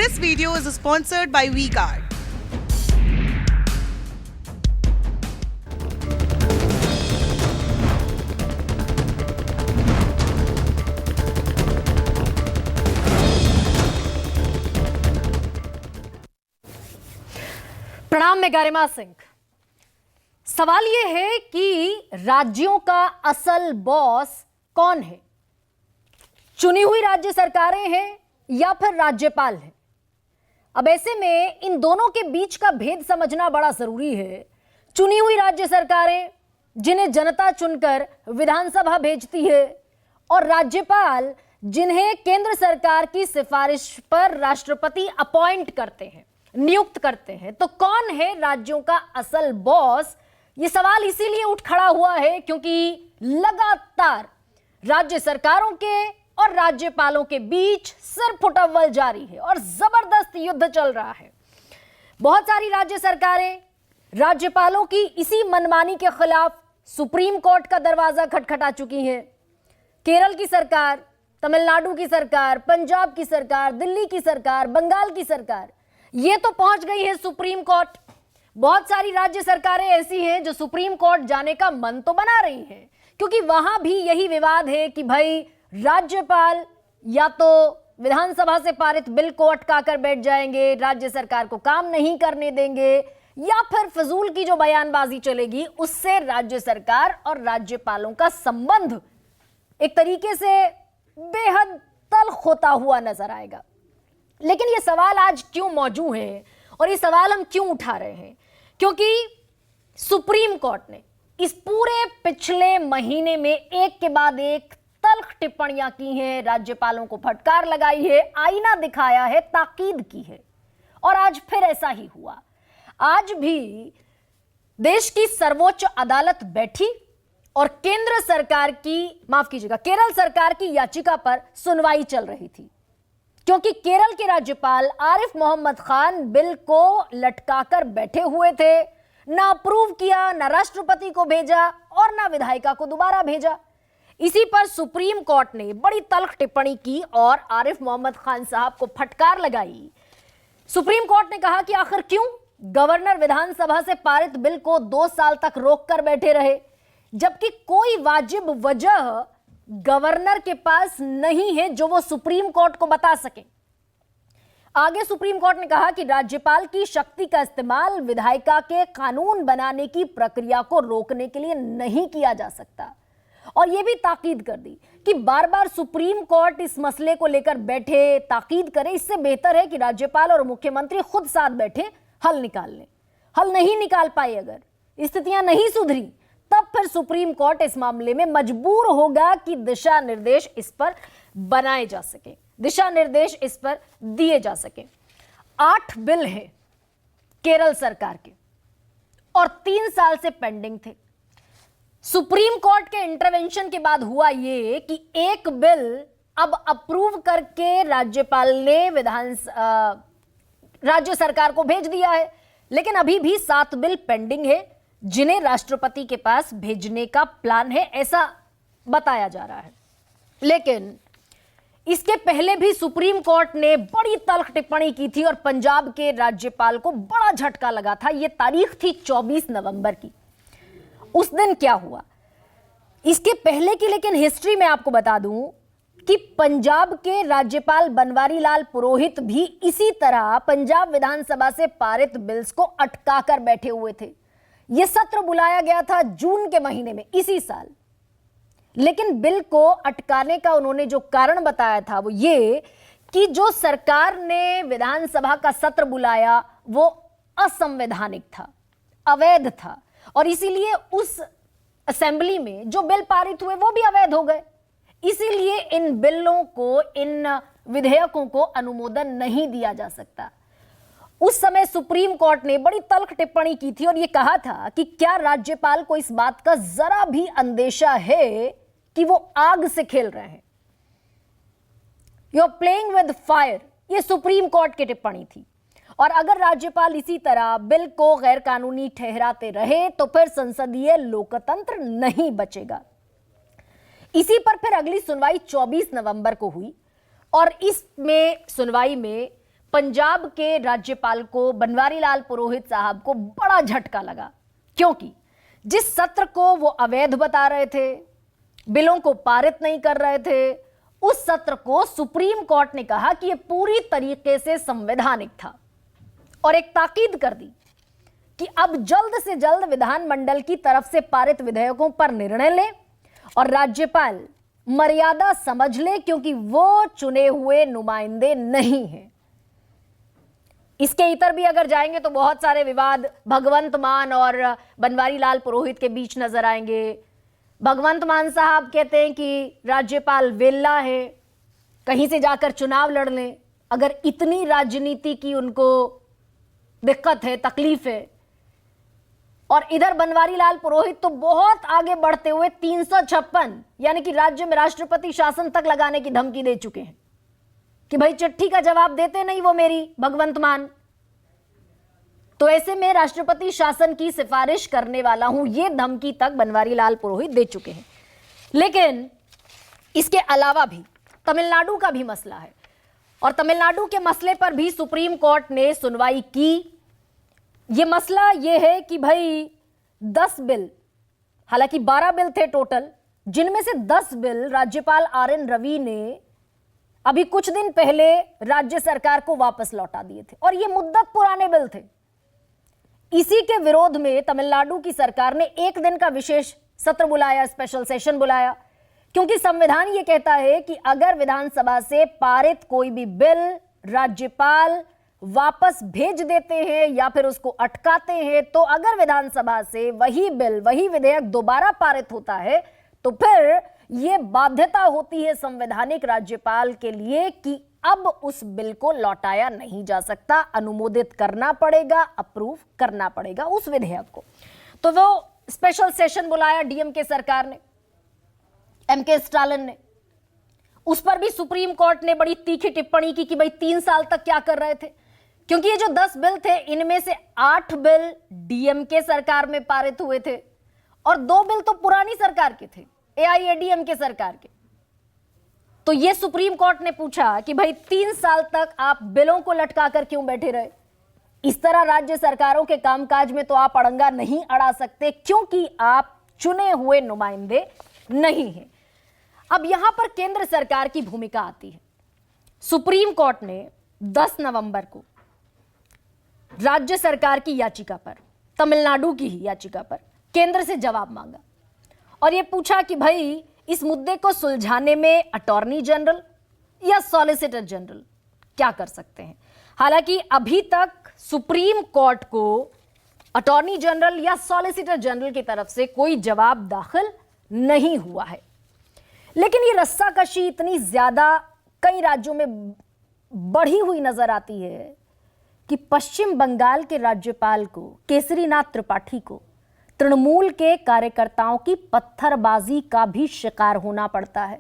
This video is sponsored by V-Guard. प्रणाम, मैं गरिमा सिंह। सवाल यह है कि राज्यों का असल बॉस कौन है? चुनी हुई राज्य सरकारें हैं या फिर राज्यपाल हैं? अब ऐसे में इन दोनों के बीच का भेद समझना बड़ा जरूरी है। चुनी हुई राज्य सरकारें जिन्हें जनता चुनकर विधानसभा भेजती है, और राज्यपाल जिन्हें केंद्र सरकार की सिफारिश पर राष्ट्रपति अपॉइंट करते हैं, नियुक्त करते हैं। तो कौन है राज्यों का असल बॉस? यह सवाल इसीलिए उठ खड़ा हुआ है क्योंकि लगातार राज्य सरकारों के और राज्यपालों के बीच सिर फुटअव्वल जारी है और जबरदस्त युद्ध चल रहा है। बहुत सारी राज्य सरकारें राज्यपालों की इसी मनमानी के खिलाफ सुप्रीम कोर्ट का दरवाजा खटखटा चुकी हैं। केरल की सरकार, तमिलनाडु की सरकार, पंजाब की सरकार, दिल्ली की सरकार, बंगाल की सरकार, ये तो पहुंच गई है सुप्रीम कोर्ट। बहुत सारी राज्य सरकारें ऐसी हैं जो सुप्रीम कोर्ट जाने का मन तो बना रही हैं, क्योंकि वहां भी यही विवाद है कि भाई राज्यपाल या तो विधानसभा से पारित बिल को अटका कर बैठ जाएंगे, राज्य सरकार को काम नहीं करने देंगे, या फिर फजूल की जो बयानबाजी चलेगी उससे राज्य सरकार और राज्यपालों का संबंध एक तरीके से बेहद तल्ख होता हुआ नजर आएगा। लेकिन ये सवाल आज क्यों मौजूद है और ये सवाल हम क्यों उठा रहे हैं? क्योंकि सुप्रीम कोर्ट ने इस पूरे पिछले महीने में एक के बाद एक तल्ख टिप्पणियां की हैं, राज्यपालों को फटकार लगाई है, आईना दिखाया है, ताकीद की है, और आज फिर ऐसा ही हुआ। आज भी देश की सर्वोच्च अदालत बैठी और केंद्र सरकार की, माफ कीजिएगा, केरल सरकार की याचिका पर सुनवाई चल रही थी, क्योंकि केरल के राज्यपाल आरिफ मोहम्मद खान बिल को लटकाकर बैठे हुए थे। ना अप्रूव किया, ना राष्ट्रपति को भेजा और ना विधायिका को दोबारा भेजा। इसी पर सुप्रीम कोर्ट ने बड़ी तल्ख टिप्पणी की और आरिफ मोहम्मद खान साहब को फटकार लगाई। सुप्रीम कोर्ट ने कहा कि आखिर क्यों गवर्नर विधानसभा से पारित बिल को 2 साल तक रोक कर बैठे रहे, जबकि कोई वाजिब वजह गवर्नर के पास नहीं है जो वो सुप्रीम कोर्ट को बता सके। आगे सुप्रीम कोर्ट ने कहा कि राज्यपाल की शक्ति का इस्तेमाल विधायिका के कानून बनाने की प्रक्रिया को रोकने के लिए नहीं किया जा सकता, और यह भी ताकीद कर दी कि बार बार सुप्रीम कोर्ट इस मसले को लेकर बैठे, ताकीद करे। इससे बेहतर है कि राज्यपाल और मुख्यमंत्री खुद साथ बैठे, हल निकाल लें। हल नहीं निकाल पाए, अगर स्थितियां नहीं सुधरी, तब फिर सुप्रीम कोर्ट इस मामले में मजबूर होगा कि दिशा निर्देश इस पर बनाए जा सके, दिशा निर्देश इस पर दिए जा सके। 8 बिल हैं केरल सरकार के और 3 साल से पेंडिंग थे। सुप्रीम कोर्ट के इंटरवेंशन के बाद हुआ यह कि एक बिल अब अप्रूव करके राज्यपाल ने राज्य सरकार को भेज दिया है, लेकिन अभी भी 7 बिल पेंडिंग है जिन्हें राष्ट्रपति के पास भेजने का प्लान है, ऐसा बताया जा रहा है। लेकिन इसके पहले भी सुप्रीम कोर्ट ने बड़ी तल्ख टिप्पणी की थी और पंजाब के राज्यपाल को बड़ा झटका लगा था। यह तारीख थी 24 नवंबर की। उस दिन क्या हुआ, इसके पहले की लेकिन हिस्ट्री में आपको बता दूं कि पंजाब के राज्यपाल बनवारी लाल पुरोहित भी इसी तरह पंजाब विधानसभा से पारित बिल्स को अटका कर बैठे हुए थे। यह सत्र बुलाया गया था जून के महीने में इसी साल, लेकिन बिल को अटकाने का उन्होंने जो कारण बताया था वो ये कि जो सरकार ने विधानसभा का सत्र बुलाया वो असंवैधानिक था, अवैध था, और इसीलिए उस असेंबली में जो बिल पारित हुए वो भी अवैध हो गए। इसीलिए इन बिलों को, इन विधेयकों को अनुमोदन नहीं दिया जा सकता। उस समय सुप्रीम कोर्ट ने बड़ी तल्ख टिप्पणी की थी और यह कहा था कि क्या राज्यपाल को इस बात का जरा भी अंदेशा है कि वो आग से खेल रहे हैं? You are playing with fire, यह सुप्रीम कोर्ट की टिप्पणी थी। और अगर राज्यपाल इसी तरह बिल को गैर कानूनी ठहराते रहे तो फिर संसदीय लोकतंत्र नहीं बचेगा। इसी पर फिर अगली सुनवाई 24 नवंबर को हुई और इसमें सुनवाई में पंजाब के राज्यपाल को बनवारी लाल पुरोहित साहब को बड़ा झटका लगा, क्योंकि जिस सत्र को वो अवैध बता रहे थे, बिलों को पारित नहीं कर रहे थे, उस सत्र को सुप्रीम कोर्ट ने कहा कि यह पूरी तरीके से संवैधानिक था और एक ताकीद कर दी कि अब जल्द से जल्द विधानमंडल की तरफ से पारित विधेयकों पर निर्णय लें और राज्यपाल मर्यादा समझ ले, क्योंकि वो चुने हुए नुमाइंदे नहीं हैं। इसके इतर भी अगर जाएंगे तो बहुत सारे विवाद भगवंत मान और बनवारी लाल पुरोहित के बीच नजर आएंगे। भगवंत मान साहब कहते हैं कि राज्यपाल वेल्ला है, कहीं से जाकर चुनाव लड़ लें, अगर इतनी राजनीति की उनको दिक्कत है, तकलीफ है। और इधर बनवारी लाल पुरोहित तो बहुत आगे बढ़ते हुए 356 यानी कि राज्य में राष्ट्रपति शासन तक लगाने की धमकी दे चुके हैं कि भाई चिट्ठी का जवाब देते नहीं वो मेरी भगवंत मान, तो ऐसे में राष्ट्रपति शासन की सिफारिश करने वाला हूं, ये धमकी तक बनवारी लाल पुरोहित दे चुके हैं। लेकिन इसके अलावा भी तमिलनाडु का भी मसला है और तमिलनाडु के मसले पर भी सुप्रीम कोर्ट ने सुनवाई की। ये मसला ये है कि भाई 10 बिल, हालांकि 12 बिल थे टोटल, जिनमें से 10 बिल राज्यपाल RN रवि ने अभी कुछ दिन पहले राज्य सरकार को वापस लौटा दिए थे और ये मुद्दत पुराने बिल थे। इसी के विरोध में तमिलनाडु की सरकार ने एक दिन का विशेष सत्र बुलाया, स्पेशल सेशन बुलाया, क्योंकि संविधान ये कहता है कि अगर विधानसभा से पारित कोई भी बिल राज्यपाल वापस भेज देते हैं या फिर उसको अटकाते हैं, तो अगर विधानसभा से वही बिल, वही विधेयक दोबारा पारित होता है तो फिर यह बाध्यता होती है संवैधानिक राज्यपाल के लिए कि अब उस बिल को लौटाया नहीं जा सकता, अनुमोदित करना पड़ेगा, अप्रूव करना पड़ेगा उस विधेयक को। तो वो स्पेशल सेशन बुलाया डीएमके सरकार ने, एमके स्टालिन ने। उस पर भी सुप्रीम कोर्ट ने बड़ी तीखी टिप्पणी की कि भाई 3 साल तक क्या कर रहे थे, क्योंकि ये जो 10 बिल थे इनमें से 8 बिल डीएमके सरकार में पारित हुए थे और 2 बिल तो पुरानी सरकार के थे, AIADMK सरकार के। तो ये सुप्रीम कोर्ट ने पूछा कि भाई 3 साल तक आप बिलों को लटका कर क्यों बैठे रहे? इस तरह राज्य सरकारों के कामकाज में तो आप अड़ंगा नहीं अड़ा सकते, क्योंकि आप चुने हुए नुमाइंदे नहीं हैं। अब यहां पर केंद्र सरकार की भूमिका आती है। सुप्रीम कोर्ट ने 10 नवंबर को राज्य सरकार की याचिका पर, तमिलनाडु की ही याचिका पर केंद्र से जवाब मांगा और यह पूछा कि भाई इस मुद्दे को सुलझाने में अटॉर्नी जनरल या सॉलिसिटर जनरल क्या कर सकते हैं। हालांकि अभी तक सुप्रीम कोर्ट को अटॉर्नी जनरल या सॉलिसिटर जनरल की तरफ से कोई जवाब दाखिल नहीं हुआ है, लेकिन ये रस्साकशी इतनी ज्यादा कई राज्यों में बढ़ी हुई नजर आती है कि पश्चिम बंगाल के राज्यपाल को, केसरीनाथ त्रिपाठी को, तृणमूल के कार्यकर्ताओं की पत्थरबाजी का भी शिकार होना पड़ता है।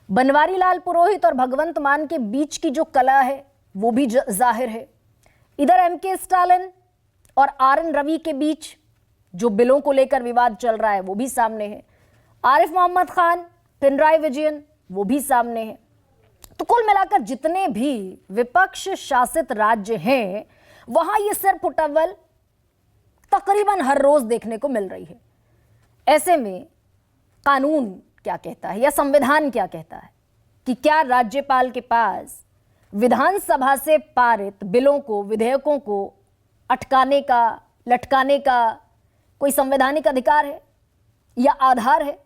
बनवारी लाल पुरोहित और भगवंत मान के बीच की जो कला है वो भी जाहिर है। इधर एमके स्टालिन और RN रवि के बीच जो बिलों को लेकर विवाद चल रहा है वो भी सामने है। आरिफ मोहम्मद खान, पिनराई विजयन, वो भी सामने है। तो कुल मिलाकर जितने भी विपक्ष शासित राज्य हैं वहां ये सिर फुटअव्वल तकरीबन हर रोज देखने को मिल रही है। ऐसे में कानून क्या कहता है या संविधान क्या कहता है कि क्या राज्यपाल के पास विधानसभा से पारित बिलों को, विधेयकों को अटकाने का, लटकाने का कोई संवैधानिक अधिकार है या आधार है?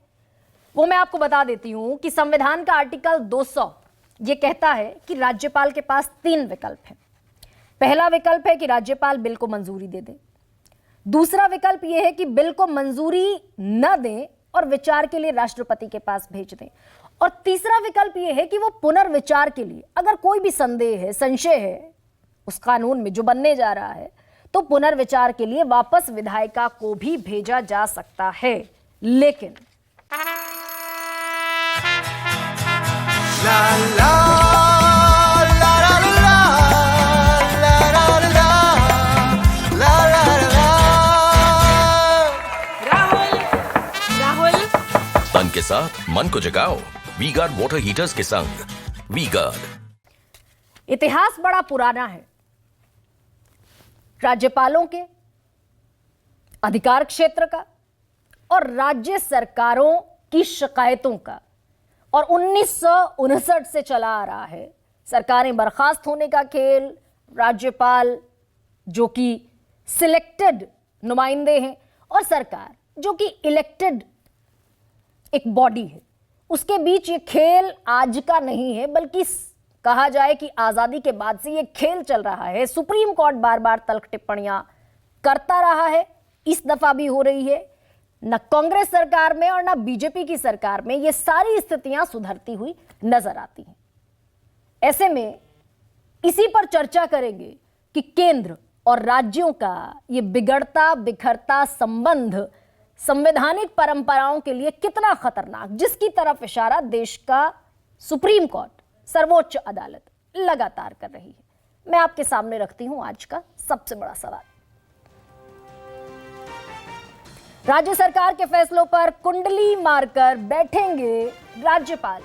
वो मैं आपको बता देती हूं कि संविधान का आर्टिकल 200 ये कहता है कि राज्यपाल के पास 3 विकल्प हैं। पहला विकल्प है कि राज्यपाल बिल को मंजूरी दे दे। दूसरा विकल्प यह है कि बिल को मंजूरी न दें और विचार के लिए राष्ट्रपति के पास भेज दें। और तीसरा विकल्प यह है कि वो पुनर्विचार के लिए, अगर कोई भी संदेह है, संशय है उस कानून में जो बनने जा रहा है, तो पुनर्विचार के लिए वापस विधायिका को भी भेजा जा सकता है। लेकिन ला ला ला ला ला ला ला ला ला। राहुल तन के साथ मन को जगाओ वी गार्ड वाटर हीटर्स के संग। वी गार्ड इतिहास बड़ा पुराना है राज्यपालों के अधिकार क्षेत्र का और राज्य सरकारों की शिकायतों का, और 1959 से चला आ रहा है। सरकारें बर्खास्त होने का खेल, राज्यपाल जो कि सिलेक्टेड नुमाइंदे हैं और सरकार जो कि इलेक्टेड एक बॉडी है, उसके बीच ये खेल आज का नहीं है, बल्कि कहा जाए कि आजादी के बाद से ये खेल चल रहा है। सुप्रीम कोर्ट बार बार तल्ख टिप्पणियां करता रहा है, इस दफा भी हो रही है। न कांग्रेस सरकार में और न बीजेपी की सरकार में ये सारी स्थितियां सुधरती हुई नजर आती हैं। ऐसे में इसी पर चर्चा करेंगे कि केंद्र और राज्यों का ये बिगड़ता बिखरता संबंध संवैधानिक परंपराओं के लिए कितना खतरनाक, जिसकी तरफ इशारा देश का सुप्रीम कोर्ट, सर्वोच्च अदालत लगातार कर रही है। मैं आपके सामने रखती हूं आज का सबसे बड़ा सवाल। राज्य सरकार के फैसलों पर कुंडली मारकर बैठेंगे राज्यपाल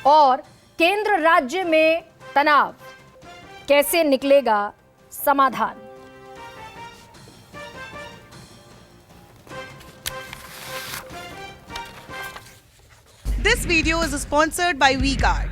और केंद्र राज्य में तनाव, कैसे निकलेगा समाधान? This video is sponsored by WeGuard.